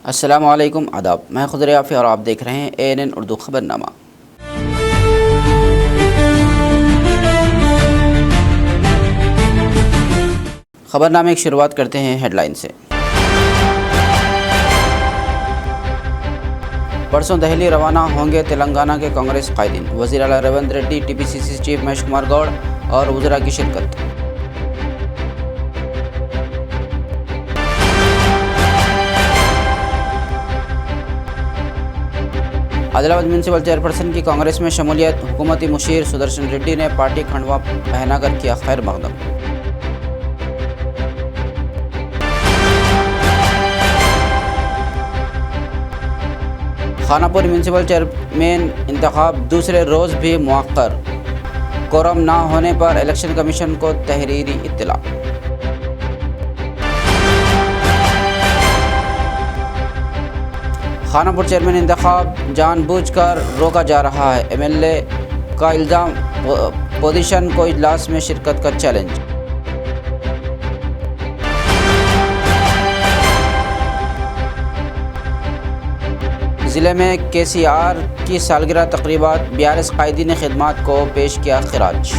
अस्सलामुअलैकुम आदाब, मैं खुदर याफ़ी और आप देख रहे हैं ANN उर्दू खबरनामा। खबरनामे की शुरुआत करते हैं हेडलाइन से। परसों दिल्ली रवाना होंगे तेलंगाना के कांग्रेस कायदीन। वज़ीर आला रेवंत रेड्डी, TPCC चीफ महेश कुमार गौड़ और वज़रा की शिरकत। आदिलाबाद म्यूनसिपल चेयरपर्सन की कांग्रेस में शमूलियत। हुकूमती मुशीर सुदर्शन रेड्डी ने पार्टी खंडवा पहनाकर किया खैर मकदम। खानापुर म्यूनसिपल चेयरमैन इंतखाब दूसरे रोज़ भी मुअक्कर। कोरम ना होने पर इलेक्शन कमीशन को तहरीरी इत्तला। खानापुर चेयरमैन इंतखाब जानबूझकर रोका जा रहा है। MLA का इल्ज़ाम, पोजीशन को इजलास में शिरकत का चैलेंज। ज़िले में KCR की सालगिरह तकरीबात, 42 कायदीन खिदमात को पेश किया खिराज।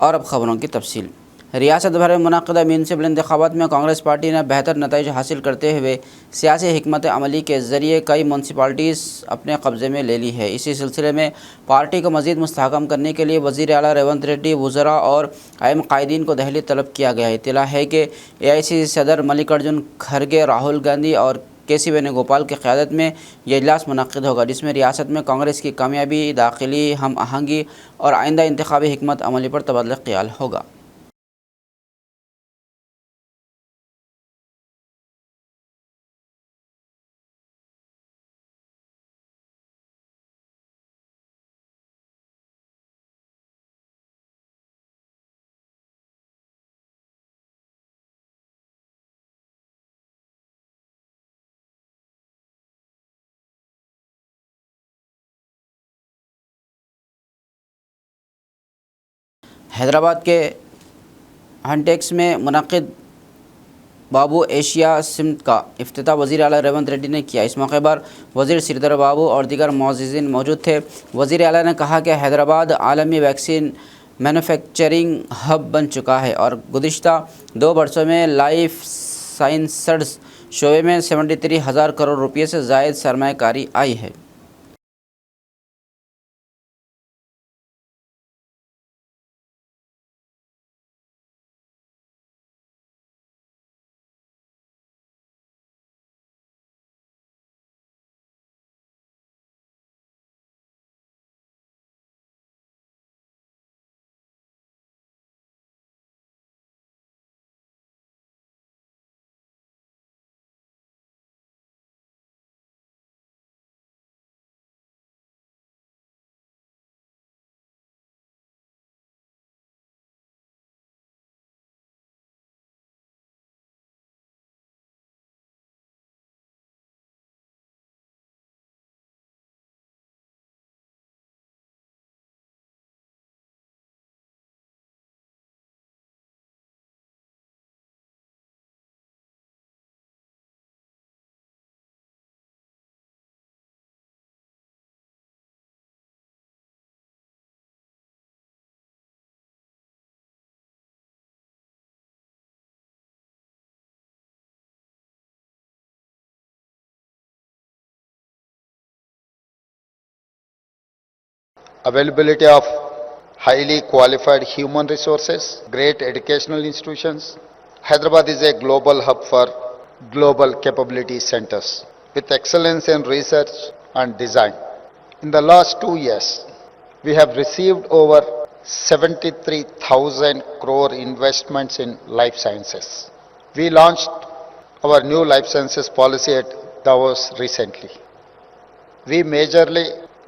और अब ख़बरों की तफसील। रियासत भर में मुनक़िदा म्यूनसिपल इंतखाबात में कांग्रेस पार्टी ने बेहतर नतीजे हासिल करते हुए सियासी हिकमत अमली के ज़रिए कई म्यूनसिपालिटीज़ अपने कब्ज़े में ले ली है। इसी सिलसिले में पार्टी को मज़ीद मुस्तहकम करने के लिए वज़ीर आला रेवंत रेड्डी, वज़रा और अहम कायदीन को दिल्ली तलब किया गया है। इत्तला है कि AICC सदर मल्लिकार्जुन खड़गे, राहुल गांधी और KC वेणुगोपाल की क़यादत में यह इजलास मुनक़िद होगा, जिसमें रियासत में कांग्रेस की कामयाबी, दाखिली हम आहंगी और आइंदा इंतखाबी हिकमत अमली पर तबादला ख्याल होगा। हैदराबाद के हंटेक्स में मुनक़िद बाबू एशिया सिमत का इफ्तिताह वज़ीर आला रेवंत रेड्डी ने किया। इस मौके पर वज़ीर श्रीधर बाबू और दीगर मुअज़्ज़िज़ीन मौजूद थे। वज़ीर आला ने कहा कि हैदराबाद आलमी वैक्सीन मैन्युफैक्चरिंग हब बन चुका है और गुज़िश्ता 2 वर्षों में लाइफ साइंसेज शोबे में 73,000 करोड़ रुपये से ज़ायद सरमायाकारी आई है। Availability of highly qualified human resources, great educational institutions. Hyderabad is a global hub for global capability centers with excellence in research and design. In the last 2 years, we have received over 73,000 crore investments in life sciences. We launched our new life sciences policy at Davos recently. We majorly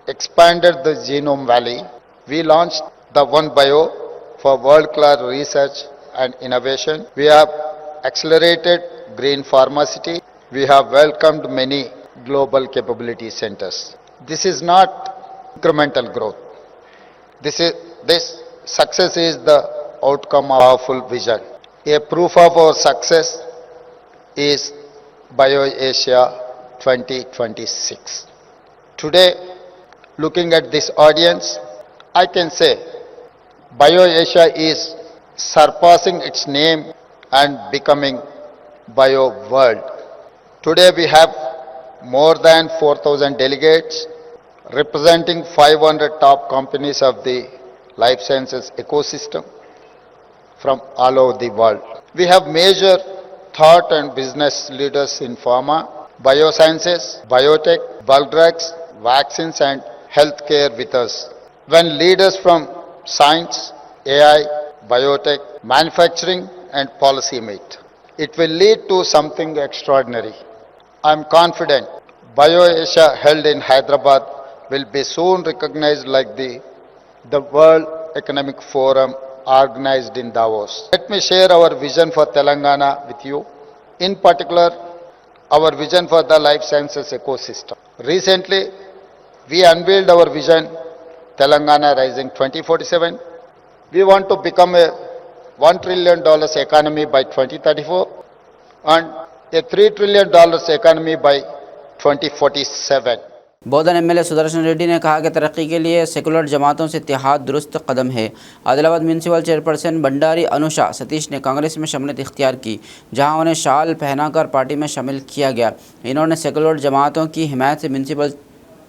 expanded the Genome Valley. We launched the One Bio for world-class research and innovation. We have accelerated green pharmacy. We have welcomed many global capability centers. This is not incremental growth. This success is the outcome of powerful vision. A proof of our success is BioAsia 2026. Today, looking at this audience, I can say BioAsia is surpassing its name and becoming Bio World. Today we have more than 4,000 delegates representing 500 top companies of the life sciences ecosystem from all over the world. We have major thought and business leaders in pharma, biosciences, biotech, bulk drugs, vaccines and healthcare with us. When leaders from science, AI, biotech, manufacturing and policy meet, it will lead to something extraordinary. I am confident BioAsia held in Hyderabad will be soon recognized like the World Economic Forum organized in Davos. Let me share our vision for Telangana with you. In particular, our vision for the life sciences ecosystem. Recently, we unveiled our vision Telangana Rising 2047. We want to become a $1 trillion economy by 2034 and a $3 trillion economy by 2047. Bodhan MLA Sudarshan Reddy ने कहा कि तरक्की के लिए secular जमातों से इत्तेहाद दुरुस्त कदम है। आदिलाबाद म्यूनसिपल चेयरपर्सन भंडारी अनुषा सतीश ने कांग्रेस में शमूलियत इख्तियार की, जहां उन्हें शाल पहनाकर पार्टी में शामिल किया गया। इन्होंने सेकुलर जमातों की हिमायत से म्यूनसिपल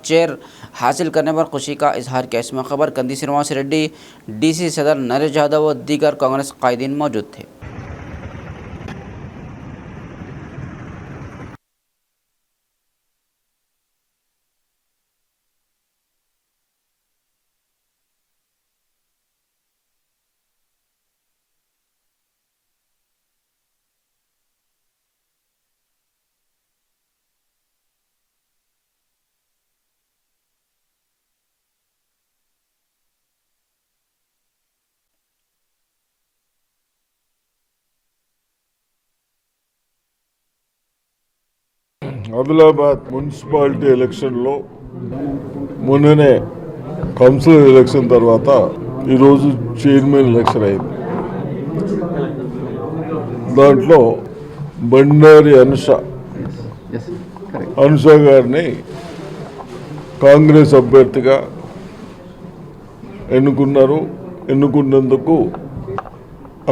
चेयर हासिल करने पर खुशी का इजहार किया। इस मौके पर कंदी श्रीनिवास रेड्डी, डीसी सदर नरेश यादव व दीगर कांग्रेस कायदीन मौजूद थे। ఆదిలాబాద్ మున్సిపాలిటీ ఎలక్షన్లో మొన్ననే కౌన్సిలర్ ఎలక్షన్ తర్వాత ఈరోజు చైర్మన్ ఎలక్షన్ అయింది. దాంట్లో బండారి అనుష గారిని కాంగ్రెస్ అభ్యర్థిగా ఎన్నుకున్నందుకు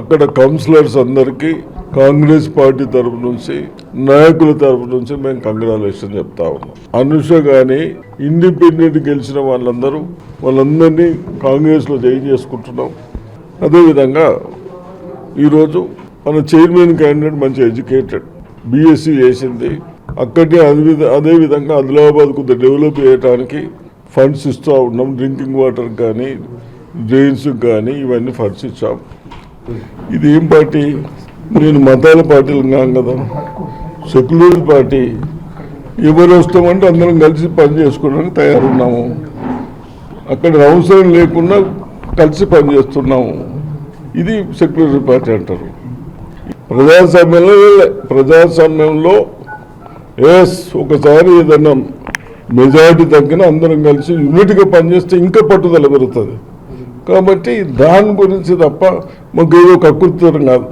అక్కడ కౌన్సిలర్స్ అందరికీ కాంగ్రెస్ పార్టీ తరఫు నుంచి, నాయకుల తరఫు నుంచి మేము కంగ్రాచులేషన్ చెప్తా ఉన్నాం. అనుష కానీ ఇండిపెండెంట్ గెలిచిన వాళ్ళందరినీ కాంగ్రెస్లో జాయిన్ చేసుకుంటున్నాం. అదేవిధంగా ఈరోజు మన చైర్మన్ క్యాండిడేట్ మంచి ఎడ్యుకేటెడ్, బీఎస్సీ చేసింది. అక్కడే అదేవిధంగా ఆదిలాబాద్ కొద్దిగా డెవలప్ చేయడానికి ఫండ్స్ ఇస్తూ ఉన్నాం. డ్రింకింగ్ వాటర్ కానీ, డ్రైన్స్కి కానీ ఇవన్నీ ఫండ్స్ ఇచ్చాం. ఇది ఏం పార్టీ? నేను మతాల పార్టీలు కాం కదా, సెక్యులర్ పార్టీ. ఎవరు వస్తామంటే అందరం కలిసి పని చేసుకోవడానికి తయారున్నాము. అక్కడ అవసరం లేకుండా కలిసి పనిచేస్తున్నాము. ఇది సెక్యులర్ పార్టీ అంటారు. ప్రజాస్వామ్యంలో ఒకసారి ఏదన్నా మెజారిటీ తగ్గిన అందరం కలిసి యూనిట్గా పనిచేస్తే ఇంకా పట్టుదల పెరుగుతుంది. కాబట్టి దాని గురించి తప్ప మాకు ఏదో కక్కుర్తితరం కాదు.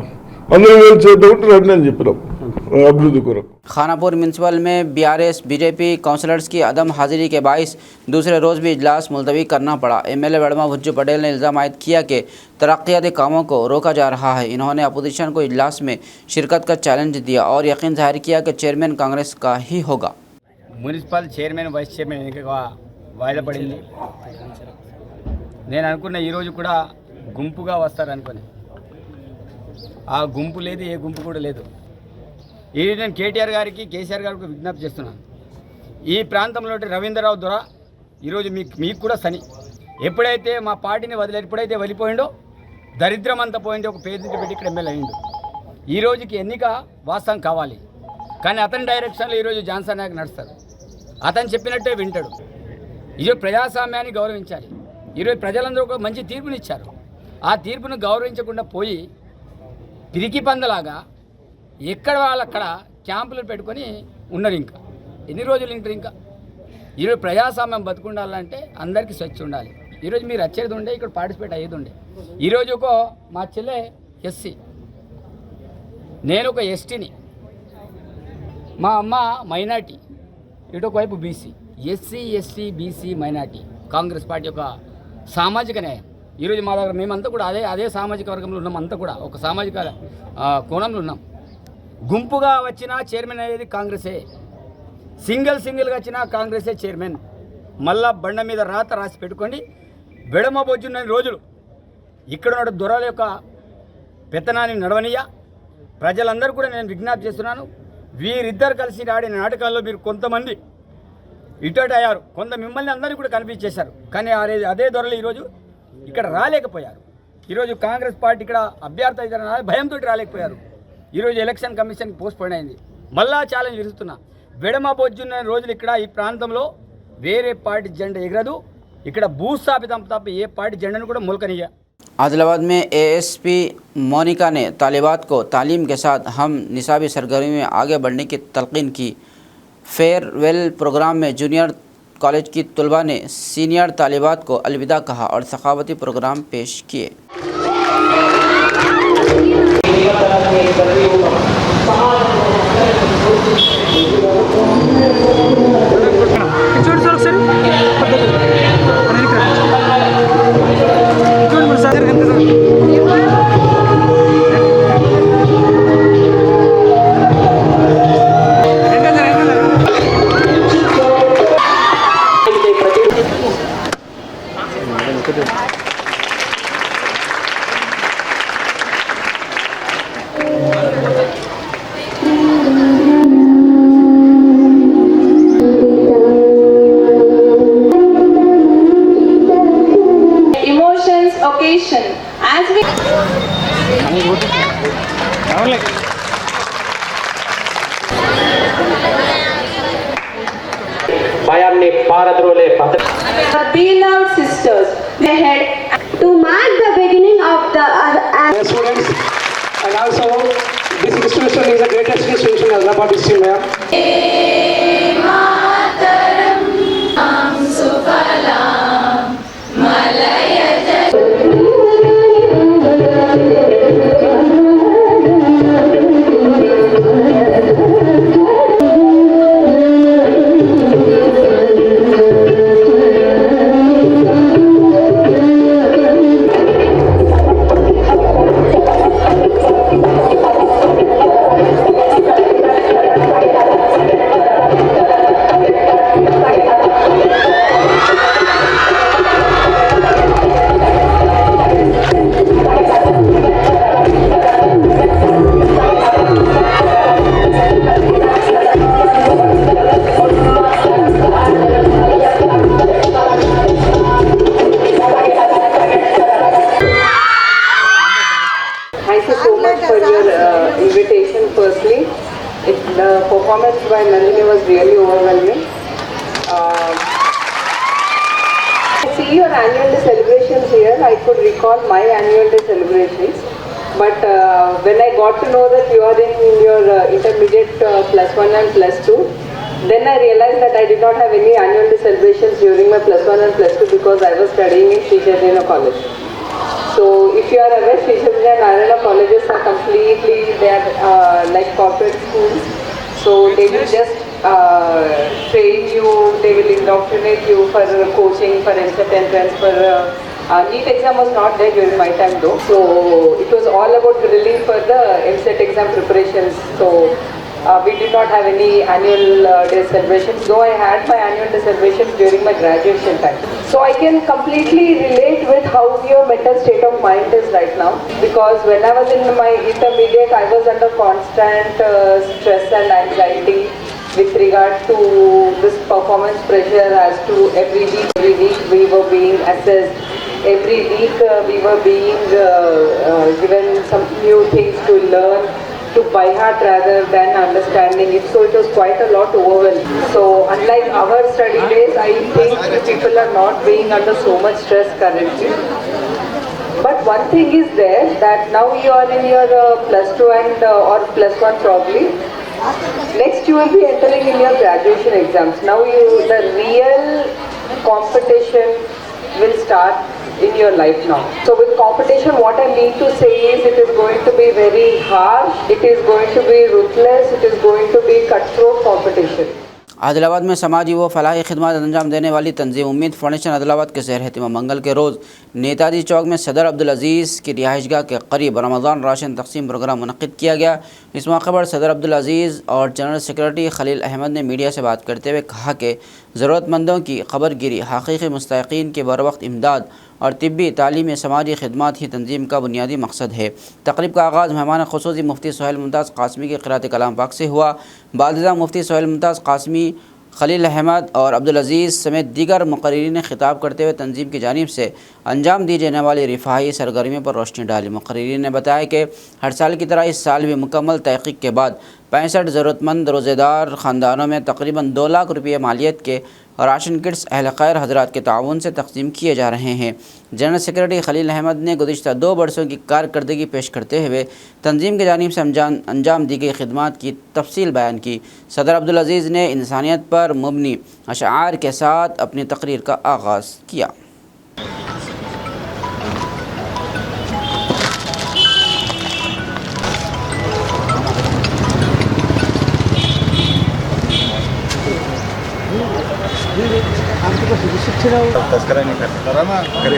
खानापुर म्यूनसिपल में बीआरएस बीजेपी काउंसलर्स की अदम हाजिरी के बाइस दूसरे रोज़ भी इजलास मुलतवी करना पड़ा। एमएलए बड़मा भुज्जू पटेल ने इल्ज़ाम आयद किया कि तरक्याती कामों को रोका जा रहा है। इन्होंने अपोजिशन को इजलास में शिरकत का चैलेंज दिया और यकीन जाहिर किया कि चेयरमैन कांग्रेस का ही होगा। మున్సిపల్ చైర్మన్ వైస్ చైర్మన్ ఎన్నికగా వాయిదా పడింది. నేను అనుకున్న ఈరోజు కూడా గుంపుగా వస్తారనుకుని, ఆ గుంపు లేదు, ఏ గుంపు కూడా లేదు. ఇది నేను కేటీఆర్ గారికి, కేసీఆర్ గారికి విజ్ఞప్తి చేస్తున్నాను. ఈ ప్రాంతంలో రవీంద్రరావు ద్వారా ఈరోజు మీకు కూడా సని, ఎప్పుడైతే మా పార్టీని ఎప్పుడైతే వెళ్ళిపోయిండో దరిద్రం అంతా పోయింది. ఒక పేదింటి పెట్టి ఇక్కడ ఎమ్మెల్యే అయిండు. ఈ రోజుకి ఎన్నిక వాస్తవం కావాలి, కానీ అతని డైరెక్షన్లో ఈరోజు జాన్సన్ నాయక్ నడుస్తారు. అతను చెప్పినట్టే వింటాడు. ఈరోజు ప్రజాస్వామ్యాన్ని గౌరవించాలి. ఈరోజు ప్రజలందరూ ఒక మంచి తీర్పునిచ్చారు. ఆ తీర్పును గౌరవించకుండా పోయి పిరికి పందలాగా ఎక్కడ వాళ్ళక్కడ క్యాంపులు పెట్టుకొని ఉన్నారు. ఇంకా ఎన్ని రోజులు ఉంటారు? ఇంకా ఈరోజు ప్రజాస్వామ్యం బతుకుండాలంటే అందరికీ స్వచ్ఛ ఉండాలి. ఈరోజు మీరు వచ్చేది ఉండే, ఇక్కడ పార్టిసిపేట్ అయ్యేది ఉండే. ఈరోజు ఒక మా చెల్లె ఎస్సీ, నేను ఒక ఎస్టీని, మా అమ్మ మైనార్టీ, ఇటు వైపు BC. SC ST BC minority Congress party యొక్క సామాజిక న్యాయం. ఈరోజు మా దగ్గర మేమంతా కూడా అదే సామాజిక వర్గంలో ఉన్నాం, అంతా కూడా ఒక సామాజిక కోణంలో ఉన్నాం. గుంపుగా వచ్చిన చైర్మన్ అయ్యేది కాంగ్రెసే, సింగిల్గా వచ్చిన కాంగ్రెసే చైర్మన్. మళ్ళా బండ మీద రాసి పెట్టుకోండి. వెడమ బొజ్జున్న రోజులు ఇక్కడ ఉన్న దొరల యొక్క పెత్తనాన్ని నడవనీయ. ప్రజలందరూ కూడా నేను విజ్ఞప్తి చేస్తున్నాను, వీరిద్దరు కలిసి ఆడిన నాటకాల్లో మీరు కొంతమంది ఇటు అయ్యారు, కొంత మిమ్మల్ని అందరినీ కూడా కనిపించేశారు. కానీ అదే దొరలు ఈరోజు ఇక్కడ రాలేకపోయారు. ఈరోజు కాంగ్రెస్ పార్టీ ఇక్కడ అభ్యర్థి అవుతారని భయంతో రాలేకపోయారు. ఈరోజు ఎలక్షన్ కమిషన్ పోస్ట్పోన్ అయింది. మళ్ళా ఛాలెంజ్ విరుస్తున్నా, వెడమ బొజ్జున్న రోజులు ఇక్కడ ఈ ప్రాంతంలో వేరే పార్టీ జెండా ఎగరదు. ఇక్కడ భూస్థాపితం తప్ప ఏ పార్టీ జెండాను కూడా మొలకనియ్య. आदिलाबाद में एएसपी मोनिका ने तालिबात को तालीम के साथ हम निसाबी सरगर्मी में आगे बढ़ने की तलकीन की। फेयरवेल प्रोग्राम में जूनियर कॉलेज की तलबा ने सीनियर तालिबात को अलविदा कहा और सखावती प्रोग्राम पेश किए। occasion as we beloved sisters ahead to mark the beginning of the students, and also this institution is the greatest institution in Hyderabad district, ma'am. Invitation firstly. The performance by Nandini was really overwhelming. I see your annual day celebrations here. I could recall my annual day celebrations. But when I got to know that you are in your intermediate +1 and +2, then I realized that I did not have any annual day celebrations during my +1 and +2 because I was studying in Sri Chaitanya College. So if you are aware, Sri Chaitanya and Narayana colleges are completely, they are like corporate schools. So they will just train you, they will indoctrinate you for coaching, for NCET entrance, for NEET exam was not there during my time though. So it was all about drilling for the NCET exam preparations. So we did not have any annual day celebrations, though I had my annual day celebrations during my graduation time. So I can completely relate with how your mental state of mind is right now, because when I was in my intermediate, I was under constant stress and anxiety with regard to this performance pressure as to every week we were being assessed, every week we were being given some new things to learn, to by heart rather than understanding it. So it was quite a lot overwhelming. So unlike our study days, I think people are not being under so much stress currently. But one thing is there, that now you are in your +2 and or +1 probably. Next you will be entering in your graduation exams. Now the real competition, will start in your life now. So with competition, what I mean to say is it is going to be very harsh, it is going to be ruthless, it is going to be cutthroat competition. Adilabad में समाजी व फलाही खिदमत अंजाम देने वाली तंजीम उम्मीद foundation Adilabad के ज़ेर एहतमाम मंगल के रोज़ नेताजी चौक में सदर अब्दुल अज़ीज़ की रिहाइशगाह के करीब रमज़ान राशन तकसीम प्रोग्राम मुनक़्क़िद किया गया। इस मौके पर सदर अब्दुल अज़ीज़ और जनरल सेक्रेटरी खलील अहमद ने मीडिया से बात करते हुए कहा कि ज़रूरतमंदों की खबरगिरी, हक़ीक़ी मुस्तहिक़ीन के बरवक्त इमदाद और तिब्बी तालीमी समाजी खिदमात ही तंजीम का बुनियादी मकसद है। तक़रीब का आगाज़ मेहमान ख़ुसूसी मुफ्ती सुहेल मुमताज़ क़ासमी की क़िराअत कलाम पाक से हुआ। बादिज़ा मुफ्ती सुहेल मुमताज़ क़ासमी, खलील अहमद और अब्दुल अज़ीज़ समेत दीगर मुक़र्रिरीन ने खिताब करते हुए तंजीम की जानिब से अंजाम दी जाने वाली रिफ़ाही सरगर्मियों पर रोशनी डाली। मुक़र्रिरीन ने बताया कि हर साल की तरह इस साल भी मुकम्मल तहक़ीक़ के बाद 65 ज़रूरतमंद रोज़ेदार ख़ानदानों में तकरीबन 2 लाख रुपये मालियत के राशन किट्स अहल खैर हज़रात के ताउन से तक़सीम किए जा रहे हैं। जनरल सेक्रेटरी खलील अहमद ने गुज़िश्ता 2 बरसों की कारकर्दगी पेश करते हुए तंजीम की जानिब से अंजाम दी गई खिदमात की तफसील बयान की। सदर अब्दुल अज़ीज़ ने इंसानियत पर मुबनी अशआर के साथ अपनी तकरीर का आगाज़ किया। तस्करा नहीं करा ना करे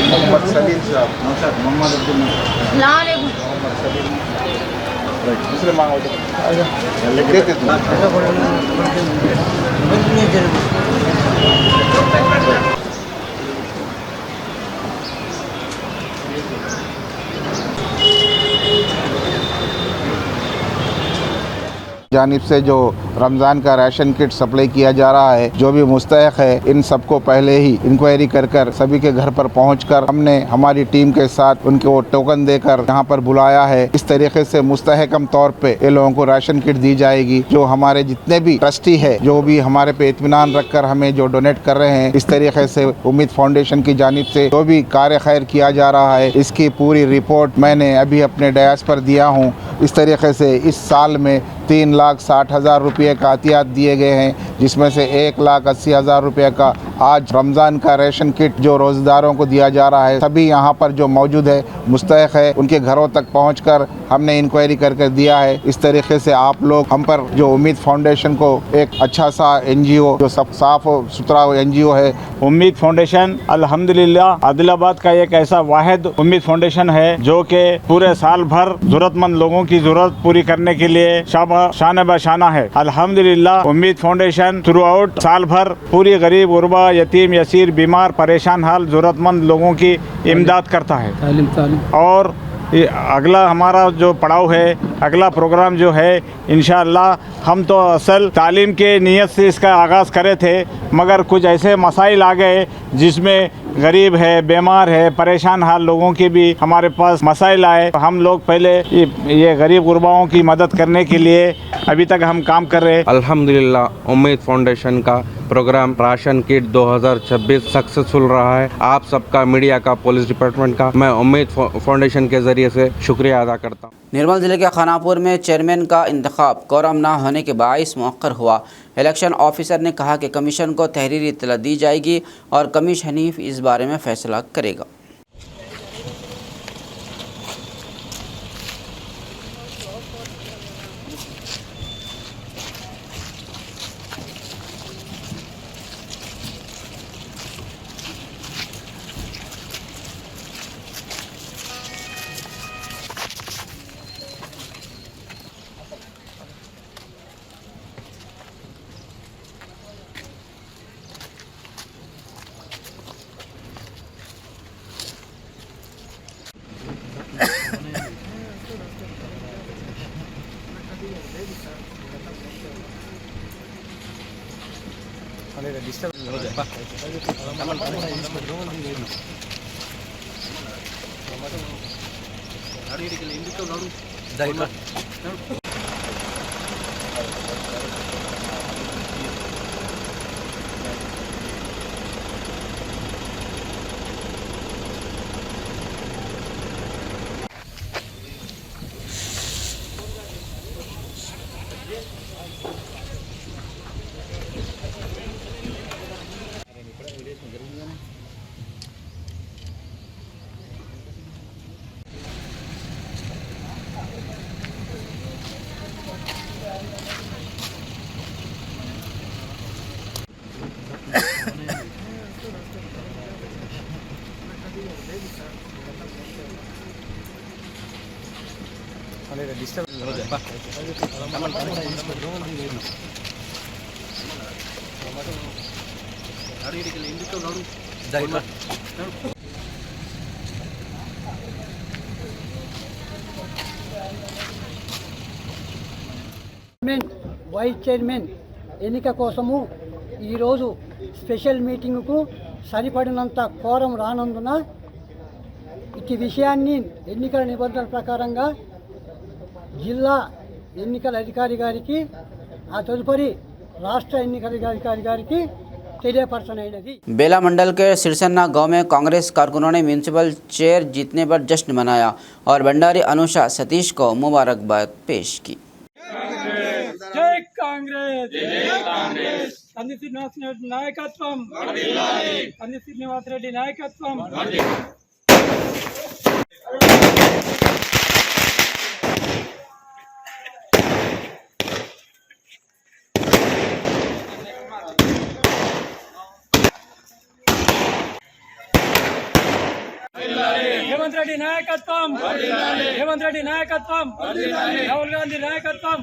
मोहम्मद सलीम साहब दूसरे मांगो देते तुम जानिब से जो रमज़ान का राशन किट सप्लाई किया जा रहा है, जो भी मुस्तहिक़ है इन सबको पहले ही इंक्वायरी कर सभी के घर पर पहुंचकर हमने हमारी टीम के साथ उनको टोकन देकर यहाँ पर बुलाया है। इस तरीके से मुस्तहकम तौर पे ये लोगों को राशन किट दी जाएगी। जो हमारे जितने भी ट्रस्टी है जो भी हमारे पे इत्मीनान रखकर हमें जो डोनेट कर रहे हैं, इस तरीके से उम्मीद फाउंडेशन की जानिब से जो भी कार्य खैर किया जा रहा है इसकी पूरी रिपोर्ट मैंने अभी अपने डयास पर दिया हूँ। इस तरीके से इस साल में 3,60,000 रुपये का अतियात दिए गए हैं, जिसमें से 1,80,000 रुपये का आज रमज़ान का राशन किट जो रोज़ेदारों को दिया जा रहा है। सभी यहाँ पर जो मौजूद है मुस्तहिक़ है उनके घरों तक पहुँचकर हमने इंक्वायरी करके दिया है। इस तरीके से आप लोग हम पर जो उम्मीद फाउंडेशन को एक अच्छा सा NGO जो सब साफ़ सुथरा NGO है, उम्मीद फाउंडेशन अल्हम्दुलिल्लाह आदिलाबाद का एक ऐसा वाहिद उम्मीद फाउंडेशन है जो कि पूरे साल भर ज़रूरतमंद लोगों की ज़रूरत पूरी करने के लिए शान बशाना है। अल्हम्दुलिल्लाह उम्मीद फाउंडेशन थ्रू आउट साल भर पूरी गरीब, गुरबा, यतीम, यसीर, बीमार, परेशान हाल ज़रूरतमंद लोगों की इमदाद करता है। और अगला हमारा जो पड़ाव है, अगला प्रोग्राम जो है इंशाअल्लाह हम तो असल तालीम के नियत से इसका आगाज़ करे थे, मगर कुछ ऐसे मसाइल आ गए जिसमें गरीब है, बीमार है, परेशान हाल लोगों के भी हमारे पास मसाइल आए। हम लोग पहले ये गरीब गुरबाओं की मदद करने के लिए अभी तक हम काम कर रहे हैं। अल्हम्दुलिल्लाह उम्मीद फाउंडेशन का प्रोग्राम राशन किट 2026 सक्सेसफुल रहा है। आप सबका, मीडिया का, पुलिस डिपार्टमेंट का मैं उम्मीद फाउंडेशन के ज़रिए से शुक्रिया अदा करता हूँ। निर्मल ज़िले के खानापुर में चेयरमैन का इंतखाब कोरम ना होने के बाइस मौक़र हुआ। इलेक्शन ऑफिसर ने कहा कि कमीशन को तहरीरी इत्तला दी जाएगी और कमीशन हनीफ इस बारे में फ़ैसला करेगा। వైస్ చైర్మన్ ఎన్నిక కోసము ఈరోజు స్పెషల్ మీటింగుకు సరిపడినంత కోరం రానందున ఇటు విషయాన్ని ఎన్నికల నిబంధనల ప్రకారంగా జిల్లా ఎన్నికల అధికారి గారికి ఆ తదుపరి రాష్ట్ర ఎన్నికల అధికారి గారికి తెలియపరచనైనది। बेला मंडल के सिरसन्ना गांव में कांग्रेस कारकुनों ने म्यूनसिपल चेयर जीतने पर जश्न मनाया और भंडारी अनुषा सतीश को मुबारकबाद पेश की। जय कांग्रेस, जय कांग्रेस। कंदी श्रीनिवास रेड्डी नायकत्वम, कंदी श्रीनिवास रेड्डी नायकत्वम। हेमंत रेड्डी नायकत्वम, हेमंत रेड्डी नायकत्वम, राहुल गांधी नायकत्वम,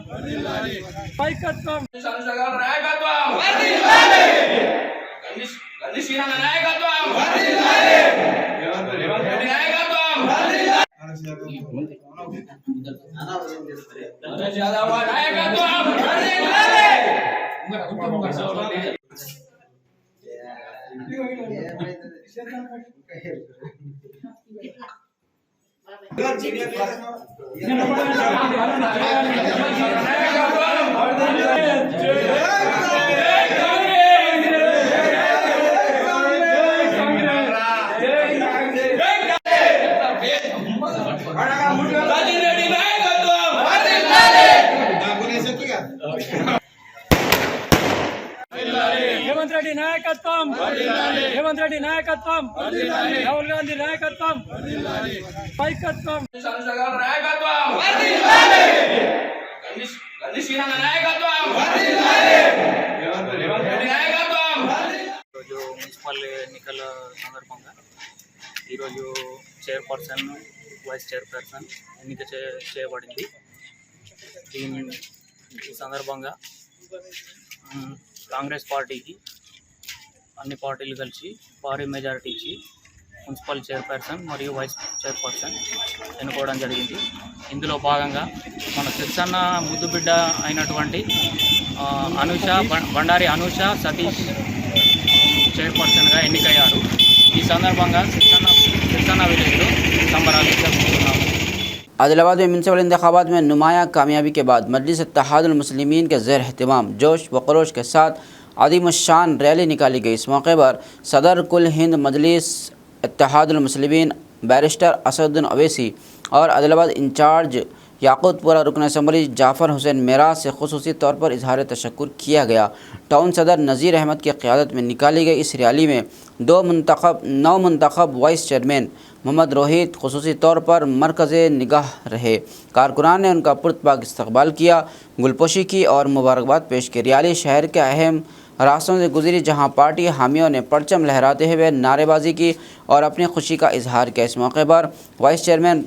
नायकत्वम, हेमंत रेड्डी नायकत्वम, हेमंत रेड्डी नायकत्वम, राहुल गांधी नायकत्वम, नायकत्वम, మున్సిపల్ ఎన్నికల సందర్భంగా ఈరోజు చైర్పర్సన్ వైస్ చైర్పర్సన్ ఎన్నిక చేయబడింది। ఈ సందర్భంగా కాంగ్రెస్ పార్టీకి అన్ని పార్టీలు కలిసి భారీ మెజారిటీ ఇచ్చి మున్సిపల్ చైర్పర్సన్ మరియు వైస్ చైర్పర్సన్ ఎన్నుకోవడం జరిగింది। ఇందులో భాగంగా మన సిరిసన్న ముద్దుబిడ్డ అయినటువంటి బండారి అనుష సతీష్ చైర్పర్సన్గా ఎన్నికయ్యారు। ఈ సందర్భంగా సిరిసన్న విలేజ్లో సంబరాలు జరుపుకుంటున్నాము। आदिलाबाद में म्यूनसिपल इंतखाबात में नुमाया कामयाबी के बाद मजलिस इत्तेहादुल मुस्लिमीन के ज़ेर एहतमाम जोश व खरोश के साथ अदीमुश्शान रैली निकाली गई। इस मौके पर सदर कुल हिंद मजलिस इत्तेहादुल मुस्लिमीन बैरिस्टर असदुद्दीन अवैसी और आदिलाबाद इंचार्ज याकूतपुरा रुकन असम्बली जाफ़र हुसैन मेराज से खुसूसी तौर पर इजहार तशक्कुर किया गया। टाउन सदर नज़ीर अहमद की क़यादत में निकाली गई इस रैली में नौ मुंतखब वाइस चेयरमैन मोहम्मद रोहित खुसूसी तौर पर मरकज़ निगाह रहे। कारकुनान ने उनका पुरतपाक इस्तकबाल किया, गुलपोशी की और मुबारकबाद पेश की। रैली शहर के अहम रास्तों से गुजरी जहां पार्टी हामियों ने परचम लहराते हुए नारेबाजी की और अपनी खुशी का इजहार किया। इस मौके पर वाइस चेयरमैन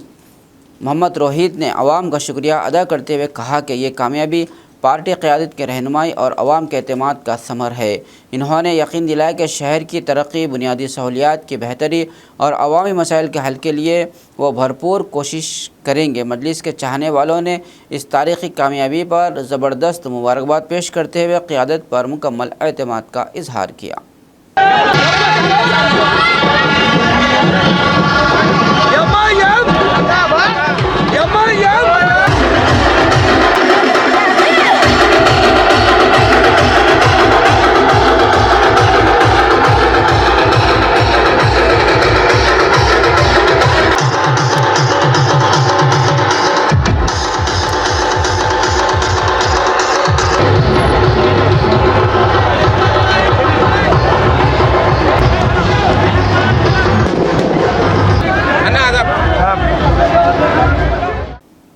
मोहम्मद रोहित ने अवाम का शुक्रिया अदा करते हुए कहा कि ये कामयाबी पार्टी क़यादत की रहनुमाई और अवाम के एतमाद का समर है। इन्होंने यकीन दिलाया कि शहर की तरक्की, बुनियादी सहूलियात की बेहतरी और अवामी मसाइल के हल के लिए वो भरपूर कोशिश करेंगे। मजलिस के चाहने वालों ने इस तारीख़ी कामयाबी पर ज़बरदस्त मुबारकबाद पेश करते हुए क़यादत पर मुकम्मल एतमाद का इजहार किया।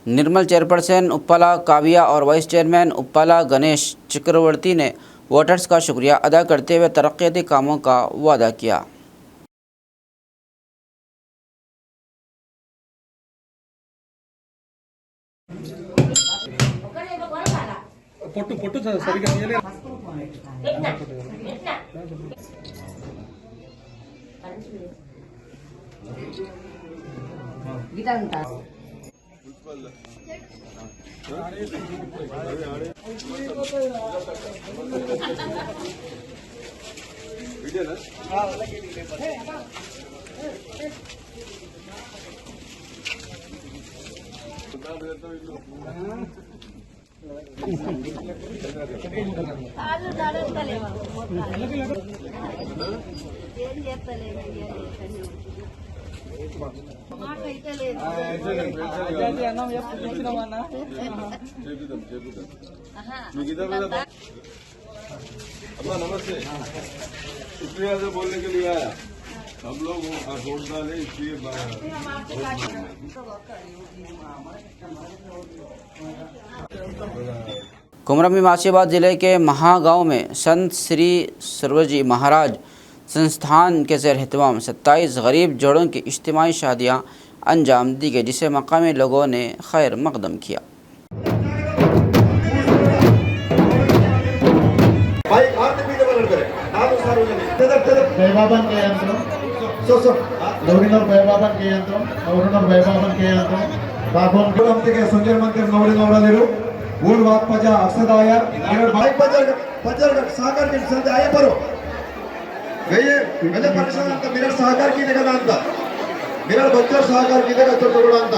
निर्मल चेयरपर्सन उप्पाला काविया और वाइस चेयरमैन उप्पाला गणेश चक्रवर्ती ने वोटर्स का शुक्रिया अदा करते हुए तरक्याती कामों का वादा किया। పొట్టు పొట్టు సరిగ్గా తీయలేదు. नमस्ते, शुक्रिया से बोलने के लिए आया। हम लोग वोट डाले इसलिए कुमरमी माशिबाद जिले के महागांव में संत श्री सर्वजी महाराज संस्थान के ज़ेर एहतमाम 27 गरीब जोड़ों की इज्तिमाई शादियाँ अंजाम दी गई, जिसे मकामी लोगों ने खैर मकदम किया। संजय मंदिर नवरी नवरालेरू वोट वाक पजा अक्षदाया बाइक पजर सहकार की संजय आए परो गए मेरे परेशान अंत मेरा सहकार की देखा अंत मेरा बच्चा सहकार की देखा छोटा अंत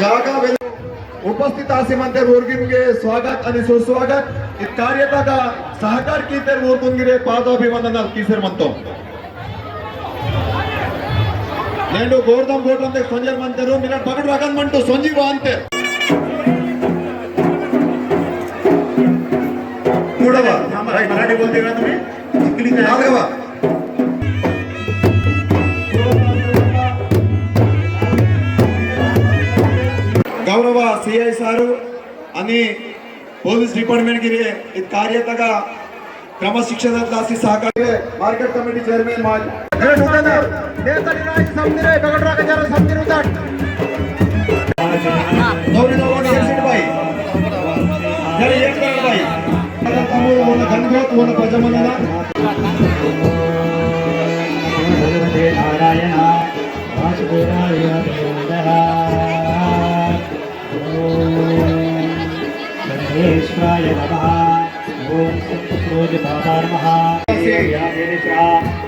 जागा उपस्थित आसीमंते ಊರಿಗೆ स्वागत आणि सुस्वागत इस कार्यता का सहकार की तेर ಊರಿಗೆ पादाभिवंदनाल कीसर मंतो నేను గోర్దం బోట్ అంతే సంజయ్ మంతరు మీరు పకड़ రకన్ మంటూ సంజీవ అంతే మూడవ మరాఠీ बोलते का तुम्ही इंग्लिश नागवा गौरव सीआई सारू आणि पोलीस डिपार्टमेंट गिरे इत कार्यता क्रमशिक्षणातला अशी सहकार्य मार्केट कमिटी चेअरमॅन माज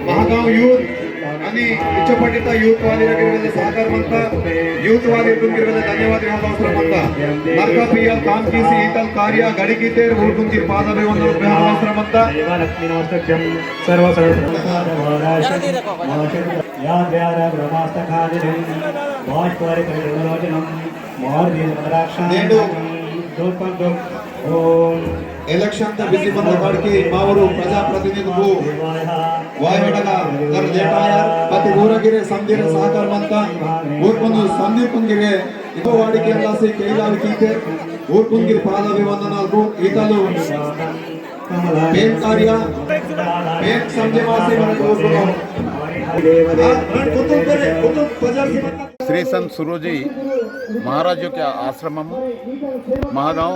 महागाव यूथ आणि इच्छपंडित यूथ वाली सहकार म्हणता यूथ वाली धन्यवाद अवसर म्हणता नरका पियल काम की ईतल कार्य घड़ी की तेर ऊर्जी पादाभिवंदन अवसर म्हणता ಎಲೆಕ್ಷನ್ ಬಿಸಿ ಬಂದ ಕಾಡಿಗೆ ಮಾವರು ಪ್ರಜಾಪ್ರತಿನಿಧಿಗಳು ವಾಯಡಗ ಕರ್ ದೇಟಾಯ ಮತ್ತೆ ಊರಗಿರೆ ಸಂಧಿರ ಸಹಕಾರ ಮಂತ ಊರ್ಕೊಂದು ಸಂದೀಪಂಗಿರೆ ಇದು ವಾಡಿಕೆ ಎಲ್ಲಾಸಿ ಕೈಲಾವಿ ಕೀತೆ ಊರ್ಕೊಂಗಿರ ಪಾದಾಭಿವಂದನಾಲ್ಕು ಈತಲು ಬೇನ್ ಕಾರ್ಯ ಬೇನ್ ಸಂಜಮಾಸಿ మనకు ఊర్కొను श्री संत सुरोजी महाराजों के आश्रमम महागांव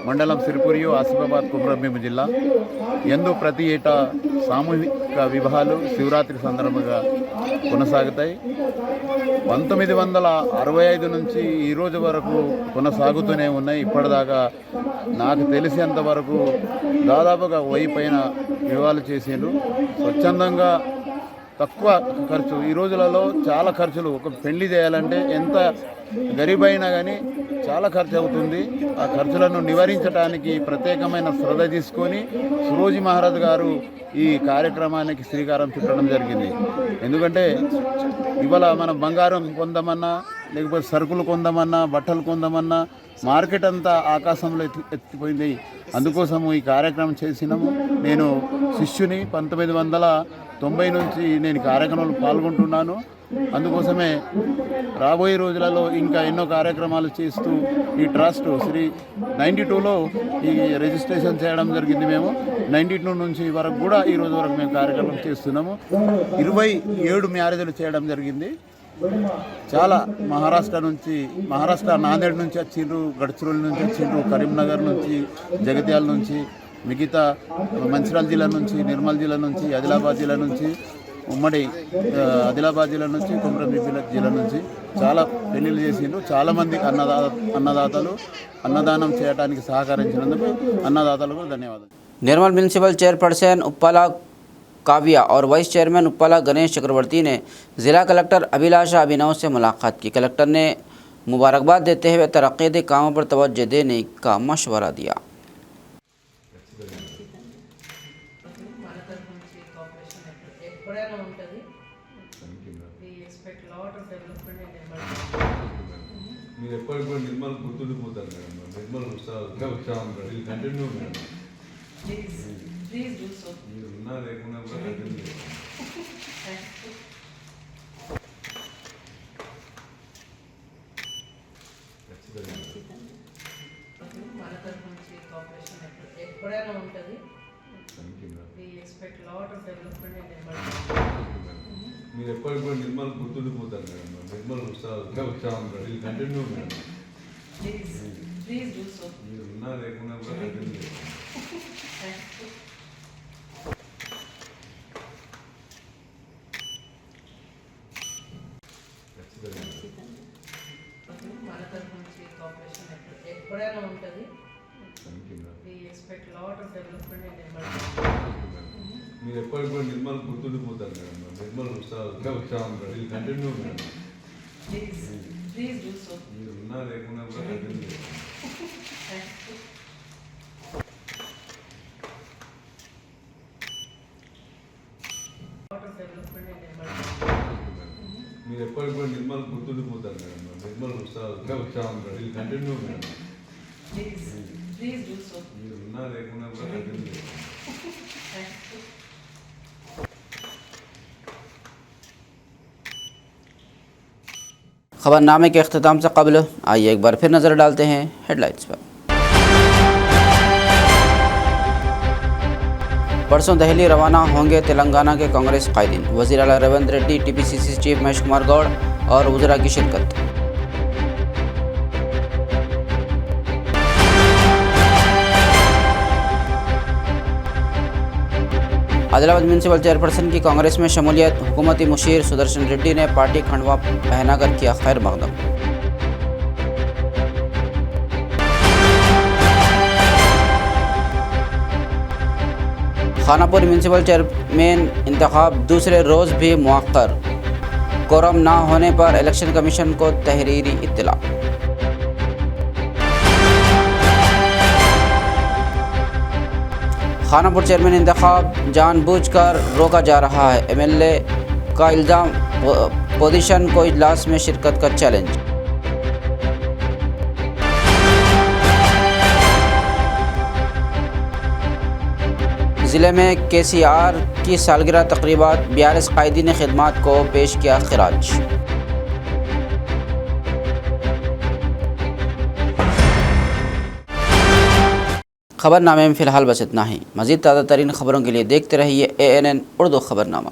मंडलम सिरपुरियो आसिफाबाद कुमरभीम जिल्ला ఎందు ప్రతి ఏటా సామూహిక వివాహాలు శివరాత్రి సందర్భంగా కొనసాగుతాయి. 1965 నుంచి ఈ రోజు వరకు కొనసాగుతూనే ఉన్నాయి. ఇప్పటిదాకా నాకు తెలిసినంత వరకు దాదాపుగా 1000 పైన వివాహాలు చేసిండ్రు. స్వచ్ఛందంగా తక్కువ ఖర్చు, ఈ రోజులలో చాలా ఖర్చులు. ఒక పెళ్లి చేయాలంటే ఎంత గరీబైనా కానీ చాలా ఖర్చు అవుతుంది. ఆ ఖర్చులను నివారించడానికి ప్రత్యేకమైన శ్రద్ధ తీసుకొని సురోజీ మహారాజ్ గారు ఈ కార్యక్రమానికి శ్రీకారం చుట్టడం జరిగింది. ఎందుకంటే ఇవాళ మనం బంగారం కొందామన్నా, లేకపోతే సరుకులు కొందామన్నా, బట్టలు కొందామన్నా మార్కెట్ అంతా ఆకాశంలో ఎత్తిపోయింది. అందుకోసము ఈ కార్యక్రమం చేసినాము. నేను శిష్యుని 1990 నుంచి నేను కార్యక్రమంలో పాల్గొంటున్నాను. అందుకోసమే రాబోయే రోజులలో ఇంకా ఎన్నో కార్యక్రమాలు చేస్తూ ఈ ట్రస్ట్ 92లో ఈ రిజిస్ట్రేషన్ చేయడం జరిగింది. మేము 92 నుంచి వరకు కూడా ఈ రోజు వరకు మేము కార్యక్రమం చేస్తున్నాము. 27 మ్యారేజ్లు చేయడం జరిగింది. చాలా మహారాష్ట్ర నాందేడ్ నుంచి వచ్చిండ్రు, గడ్చిరోలి నుంచి వచ్చిండ్రు, కరీంనగర్ నుంచి, జగిత్యాల నుంచి, మిగతా మంచిర్యాల జిల్లా నుంచి, నిర్మల్ జిల్లా నుంచి, ఆదిలాబాద్ జిల్లా నుంచి, ఉమ్మడి ఆదిలాబాద్ జిల్లా నుంచి, కొమరంభీం జిల్లా నుంచి చాలా పెళ్లిళ్ళు చేసిండ్రు. చాలామంది అన్నదాతలు అన్నదానం చేయడానికి సహకరించినందుకు అన్నదాతలకు ధన్యవాదాలు. निर्मल म्यूनसिपल चेयरपर्सन उप्पाला काव्या और वाइस चेयरमैन उप्पाला गणेश चक्रवर्ती ने ज़िला कलेक्टर अभिलाषा अभिनव से मुलाकात की। कलेक्टर ने मुबारकबाद देते हुए तरक्कीयाती कामों पर तवज्जो देने का मशवरा दिया। మీరు ఎప్పటికి కూడా నిర్మల్ గుర్తుండిపోతారు మేడం. నిర్మల్ ఉత్సాహం విల్ కంటిన్యూ మేడం. మీరు ఉన్నా లేకున్నా కూడా కంటిన్యూ చేయండి. మీరు ఎప్పటికి కూడా నిర్మల్ గుర్తుండిపోతారు మేడం. నిర్మల్ ఉత్సాహం విల్ కంటిన్యూ మేడం. మీరు ఉన్నా లేకున్నా కూడా కంటిన్యూ చేయండి. మీరు ఎప్పటికి కూడా నిర్మల్ గుర్తుండిపోతారు మేడం. నిర్మల్ ఉత్సాహం విల్ కంటిన్యూ మేడం. మీరు ఉన్నా లేకున్నా కూడా కంటిన్యూ చేయండి. खबरनामे के अख्ताम से कबल आइए एक बार फिर नज़र डालते हैं हेडलाइंस पर। परसों दिल्ली रवाना होंगे तेलंगाना के कांग्रेस कायदीन। वज़ीर आला रेवंत रेड्डी, टीपीसीसी चीफ महेश कुमार गौड़ और वज़रा की शिरकत। आदिलाबाद म्यूनसिपल चेयरपर्सन की कांग्रेस में शमूलियत। हुकूमती मुशीर सुदर्शन रेड्डी ने पार्टी खंडवा पहनाकर किया खैर मकदम। खानापुर म्यूनसिपल चेयरमैन इंतखाब दूसरे रोज़ भी मुअक्कर। कोरम ना होने पर इलेक्शन कमीशन को तहरीरी इत्तला। खानापुर चेयरमैन इंतखाब जानबूझकर रोका जा रहा है। एमएलए का इल्ज़ाम पोजीशन को इजलास में शिरकत का चैलेंज। ज़िले में केसीआर की सालगिरह तकरीबात। 42 कायदीन खिदमात को पेश किया खिराज। खबरनामे में फ़िलहाल बस इतना ही। मज़ीद ताज़ा तरीन खबरों के लिए देखते रहिए ANN उर्दू खबरनामा।